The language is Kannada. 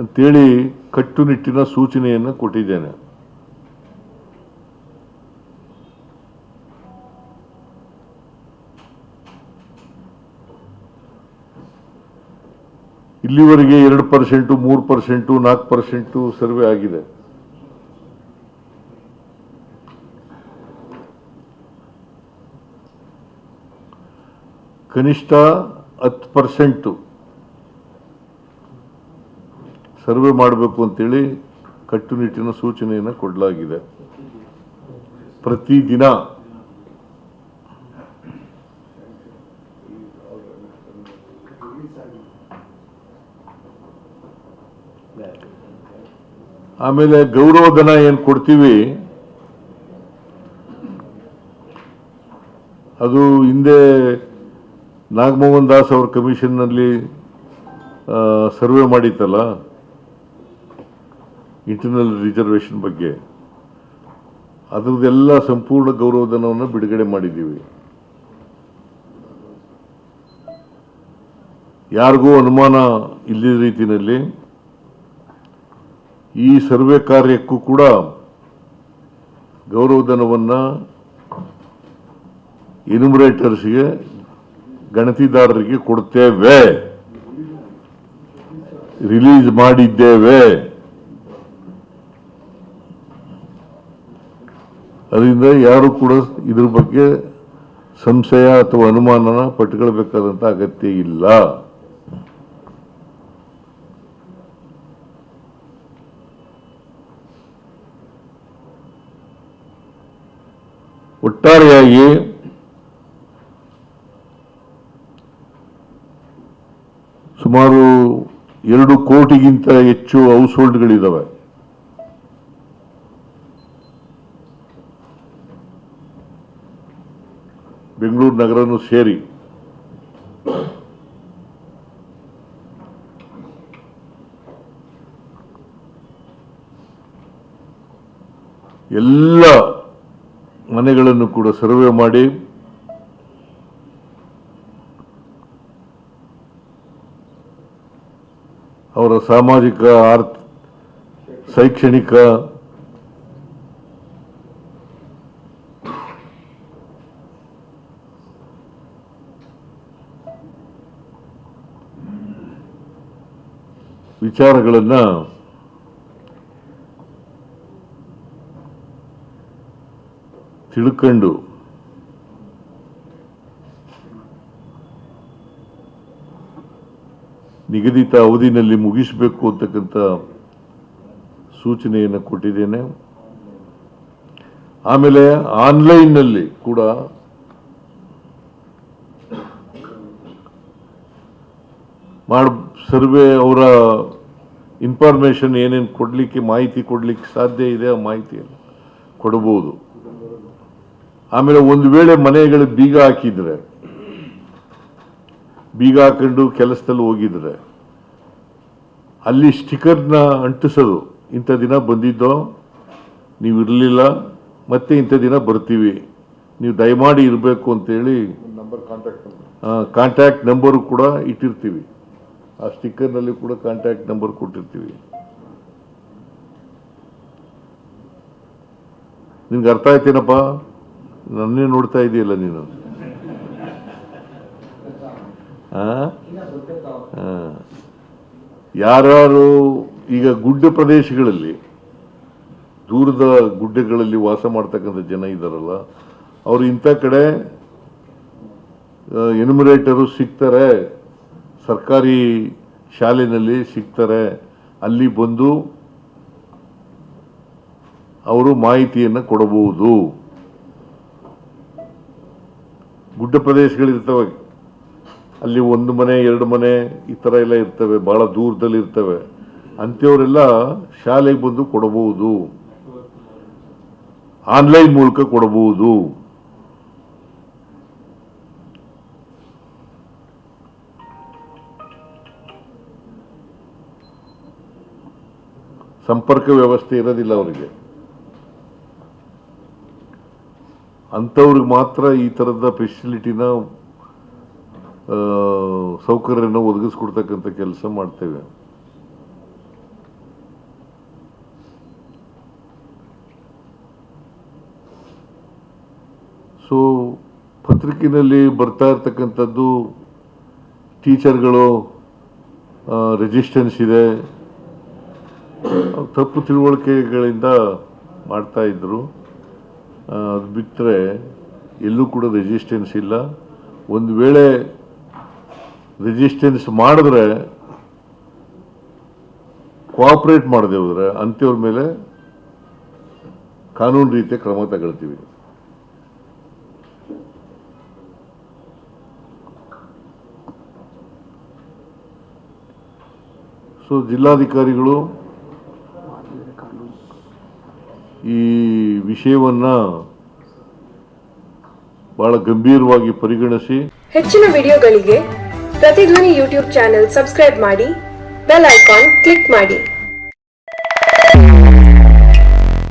ಅಂತೇಳಿ ಕಟ್ಟುನಿಟ್ಟಿನ ಸೂಚನೆಯನ್ನು ಕೊಟ್ಟಿದ್ದೇನೆ. ಇಲ್ಲಿವರೆಗೆ 2%, 3%, 4% ಸರ್ವೆ ಆಗಿದೆ. ಕನಿಷ್ಠ 10% ಸರ್ವೆ ಮಾಡಬೇಕು ಅಂತೇಳಿ ಕಟ್ಟುನಿಟ್ಟಿನ ಸೂಚನೆಯನ್ನು ಕೊಡಲಾಗಿದೆ. ಪ್ರತಿದಿನ ಆಮೇಲೆ ಗೌರವಧನ ಏನು ಕೊಡ್ತೀವಿ ಅದು ಹಿಂದೆ ನಾಗಮೋಹನ್ ದಾಸ್ ಅವ್ರ ಕಮಿಷನ್ನಲ್ಲಿ ಸರ್ವೆ ಮಾಡಿತ್ತಲ್ಲ ಇಂಟರ್ನಲ್ ರಿಸರ್ವೇಷನ್ ಬಗ್ಗೆ, ಅದರದೆಲ್ಲ ಸಂಪೂರ್ಣ ಗೌರವಧನವನ್ನು ಬಿಡುಗಡೆ ಮಾಡಿದ್ದೀವಿ. ಯಾರಿಗೂ ಅನುಮಾನ ಇಲ್ಲದ ರೀತಿಯಲ್ಲಿ ಈ ಸರ್ವೆ ಕಾರ್ಯಕ್ಕೂ ಕೂಡ ಗೌರವಧನವನ್ನು ಎನ್ಯುಮರೇಟರ್ಸ್ಗೆ, ಗಣತಿದಾರರಿಗೆ ಕೊಡ್ತೇವೆ, ರಿಲೀಸ್ ಮಾಡಿದ್ದೇವೆ. ಅದರಿಂದ ಯಾರು ಕೂಡ ಇದ್ರ ಬಗ್ಗೆ ಸಂಶಯ ಅಥವಾ ಅನುಮಾನನ ಪಟ್ಟುಕೊಳ್ಬೇಕಾದಂಥ ಅಗತ್ಯ ಇಲ್ಲ. ಒಟ್ಟಾರೆಯಾಗಿ ಸುಮಾರು 2 ಕೋಟಿಗಿಂತ ಹೆಚ್ಚು ಹೌಸ್ ಹೋಲ್ಡ್ಗಳಿದ್ದಾವೆ. ಬೆಂಗಳೂರು ನಗರನೂ ಸೇರಿ. ಎಲ್ಲ ಮನೆಗಳನ್ನು ಕೂಡ ಸರ್ವೆ ಮಾಡಿ ಅವರ ಸಾಮಾಜಿಕ, ಶೈಕ್ಷಣಿಕ, ವಿಚಾರಗಳನ್ನು ತಿಳ್ಕೊಂಡು ನಿಗದಿತ ಅವಧಿನಲ್ಲಿ ಮುಗಿಸಬೇಕು ಅಂತಕ್ಕಂಥ ಸೂಚನೆಯನ್ನು ಕೊಟ್ಟಿದ್ದೇನೆ. ಆಮೇಲೆ ಆನ್ಲೈನ್ನಲ್ಲಿ ಕೂಡ ಸರ್ವೆ ಅವರ ಇನ್ಫಾರ್ಮೇಶನ್ ಏನೇನು ಕೊಡಲಿಕ್ಕೆ, ಮಾಹಿತಿ ಕೊಡಲಿಕ್ಕೆ ಸಾಧ್ಯ ಇದೆ ಆ ಮಾಹಿತಿಯನ್ನು ಕೊಡಬಹುದು. ಆಮೇಲೆ ಒಂದು ವೇಳೆ ಮನೆಗಳು ಬೀಗ ಹಾಕಿದ್ರೆ, ಬೀಗ ಹಾಕೊಂಡು ಕೆಲಸದಲ್ಲಿ ಹೋಗಿದ್ರೆ ಅಲ್ಲಿ ಸ್ಟಿಕರ್ನ ಅಂಟಿಸೋದು, ಇಂಥ ದಿನ ಬಂದಿದ್ದೋ, ನೀವು ಇರಲಿಲ್ಲ, ಮತ್ತೆ ಇಂಥ ದಿನ ಬರ್ತೀವಿ, ನೀವು ದಯಮಾಡಿ ಇರಬೇಕು ಅಂತೇಳಿ ಕಾಂಟ್ಯಾಕ್ಟ್ ನಂಬರು ಕೂಡ ಇಟ್ಟಿರ್ತೀವಿ. ಆ ಸ್ಟಿಕ್ಕರ್ನಲ್ಲಿ ಕೂಡ ಕಾಂಟ್ಯಾಕ್ಟ್ ನಂಬರ್ ಕೊಟ್ಟಿರ್ತೀವಿ. ನಿನ್ಗೆ ಅರ್ಥ ಆಯ್ತೇನಪ್ಪ? ನನ್ನೇ ನೋಡ್ತಾ ಇದೆಯಲ್ಲ ನೀನು. ಯಾರು ಈಗ ಗುಡ್ಡ ಪ್ರದೇಶಗಳಲ್ಲಿ, ದೂರದ ಗುಡ್ಡಗಳಲ್ಲಿ ವಾಸ ಮಾಡ್ತಕ್ಕಂಥ ಜನ ಇದ್ದಾರಲ್ಲ, ಅವರು ಇಂಥ ಕಡೆ ಎನ್ಯುಮರೇಟರು ಸಿಗ್ತಾರೆ, ಸರ್ಕಾರಿ ಶಾಲೆಯಲ್ಲಿ ಸಿಗ್ತಾರೆ, ಅಲ್ಲಿ ಬಂದು ಅವರು ಮಾಹಿತಿಯನ್ನು ಕೊಡಬಹುದು. ಗುಡ್ಡ ಪ್ರದೇಶಗಳಿರ್ತವೆ, ಅಲ್ಲಿ 1 ಮನೆ 2 ಮನೆ ಈ ಥರ ಎಲ್ಲ ಇರ್ತವೆ, ಭಾಳ ದೂರದಲ್ಲಿ ಇರ್ತವೆ. ಅಂಥವರೆಲ್ಲ ಶಾಲೆಗೆ ಬಂದು ಕೊಡಬಹುದು, ಆನ್ಲೈನ್ ಮೂಲಕ ಕೊಡಬಹುದು. ಸಂಪರ್ಕ ವ್ಯವಸ್ಥೆ ಇರೋದಿಲ್ಲ ಅವರಿಗೆ. ಅಂಥವ್ರಿಗೆ ಮಾತ್ರ ಈ ಥರದ ಫೆಸಿಲಿಟಿನ, ಸೌಕರ್ಯನ ಒದಗಿಸ್ಕೊಡ್ತಕ್ಕಂಥ ಕೆಲಸ ಮಾಡ್ತೇವೆ. ಸೊ ಪತ್ರಿಕೆಯಲ್ಲಿ ಬರ್ತಾ ಇರ್ತಕ್ಕಂಥದ್ದು ಟೀಚರ್ಗಳು ರೆಸಿಸ್ಟೆನ್ಸ್ ಇದೆ, ತಪ್ಪು ತಿಳುವಳಿಕೆಗಳಿಂದ ಮಾಡ್ತಾ ಇದ್ರು. ಅದು ಬಿಟ್ಟರೆ ಎಲ್ಲೂ ಕೂಡ ರೆಸಿಸ್ಟೆನ್ಸ್ ಇಲ್ಲ. ಒಂದು ವೇಳೆ ರೆಸಿಸ್ಟೆನ್ಸ್ ಮಾಡಿದ್ರೆ, ಕೋಆಪರೇಟ್ ಮಾಡದೆ ಹೋದರೆ ಅಂಥವ್ರ ಮೇಲೆ ಕಾನೂನು ರೀತಿಯ ಕ್ರಮ ತಗೊಳ್ತೀವಿ. ಸೊ ಜಿಲ್ಲಾಧಿಕಾರಿಗಳು ಈ ವಿಷಯವನ್ನ ಬಹಳ ಗಂಭೀರವಾಗಿ ಪರಿಗಣಿಸಿ ಹೆಚ್ಚಿನ ವಿಡಿಯೋಗಳಿಗೆ ಪ್ರತಿಧ್ವನಿ ಯೂಟ್ಯೂಬ್ ಚಾನೆಲ್ ಸಬ್ಸ್ಕ್ರೈಬ್ ಮಾಡಿ, ಬೆಲ್ ಐಕಾನ್ ಕ್ಲಿಕ್ ಮಾಡಿ.